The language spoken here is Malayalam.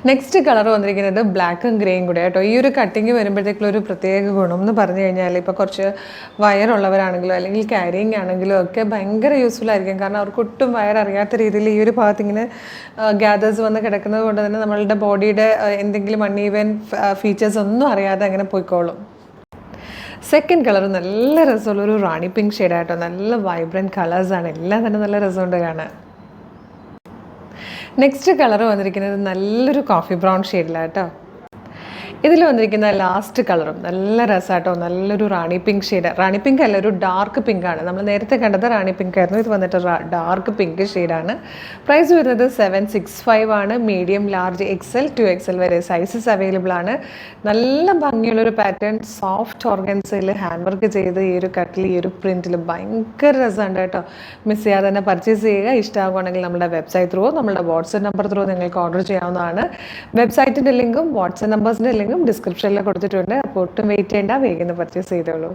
നെക്സ്റ്റ് കളർ വന്നിരിക്കുന്നത് ബ്ലാക്കും ഗ്രേയും കൂടെ കേട്ടോ. ഈ ഒരു കട്ടിങ് വരുമ്പോഴത്തേക്കുള്ള ഒരു പ്രത്യേക ഗുണം എന്ന് പറഞ്ഞു കഴിഞ്ഞാൽ ഇപ്പോൾ കുറച്ച് വയറുള്ളവരാണെങ്കിലോ അല്ലെങ്കിൽ ക്യാരിങ് ആണെങ്കിലോ ഒക്കെ ഭയങ്കര യൂസ്ഫുൾ ആയിരിക്കും. കാരണം അവർക്ക് ഒട്ടും വയററിയാത്ത രീതിയിൽ ഈ ഒരു ഭാഗത്ത് ഇങ്ങനെ ഗ്യാദേഴ്സ് വന്ന് കിടക്കുന്നത് കൊണ്ട് തന്നെ നമ്മളുടെ ബോഡിയുടെ എന്തെങ്കിലും അൺഈവൻ ഫീച്ചേഴ്സ് ഒന്നും അറിയാതെ അങ്ങനെ പോയിക്കോളും. സെക്കൻഡ് കളർ നല്ല രസമുള്ള ഒരു റാണി പിങ്ക് ഷെയ്ഡായിട്ടോ. നല്ല വൈബ്രൻറ്റ് കളേഴ്സാണ്, എല്ലാം തന്നെ നല്ല രസമുണ്ട് കാണാൻ. നെക്സ്റ്റ് കളർ വന്നിരിക്കുന്നത് നല്ലൊരു കോഫി ബ്രൗൺ ഷെയ്ഡിലാട്ടോ. ഇതിൽ വന്നിരിക്കുന്ന ലാസ്റ്റ് കളറും നല്ല രസമാട്ടോ. നല്ലൊരു റാണി പിങ്ക് ഷെയ്ഡ്. റാണി പിങ്ക് അല്ല, ഒരു ഡാർക്ക് പിങ്ക് ആണ്. നമ്മൾ നേരത്തെ കണ്ടത് റാണി പിങ്ക് ആയിരുന്നു. ഇത് വന്നിട്ട് ഡാർക്ക് പിങ്ക് ഷെയ്ഡാണ്. പ്രൈസ് വരുന്നത് 765 ആണ്. മീഡിയം, ലാർജ്, XL, 2XL വരെ സൈസസ് അവൈലബിൾ ആണ്. നല്ല ഭംഗിയുള്ളൊരു പാറ്റേൺ, സോഫ്റ്റ് ഓർഗൻസയിൽ ഹാൻഡ് വർക്ക് ചെയ്ത് ഈ ഒരു കട്ടിൽ, ഈ ഒരു പ്രിൻറ്റിൽ ഭയങ്കര രസമുണ്ട് കേട്ടോ. മിസ് ചെയ്യാതെ തന്നെ പർച്ചേസ് ചെയ്യുക. ഇഷ്ടമാകുകയാണെങ്കിൽ നമ്മുടെ വെബ്സൈറ്റ് ത്രൂ, നമ്മുടെ വാട്സപ്പ് നമ്പർ ത്രൂ നിങ്ങൾക്ക് ഓർഡർ ചെയ്യാവുന്നതാണ്. വെബ്സൈറ്റിൻ്റെ ലിങ്കും വാട്സപ്പ് നമ്പേഴ്സിൻ്റെ ലിങ്കും ഡിസ്ക്രിപ്ഷനിൽ കൊടുത്തിട്ടുണ്ട്. അപ്പോൾ ഒട്ടും വെയിറ്റ് ചെയ്യേണ്ട, വേഗം പർച്ചേസ് ചെയ്തോളൂ.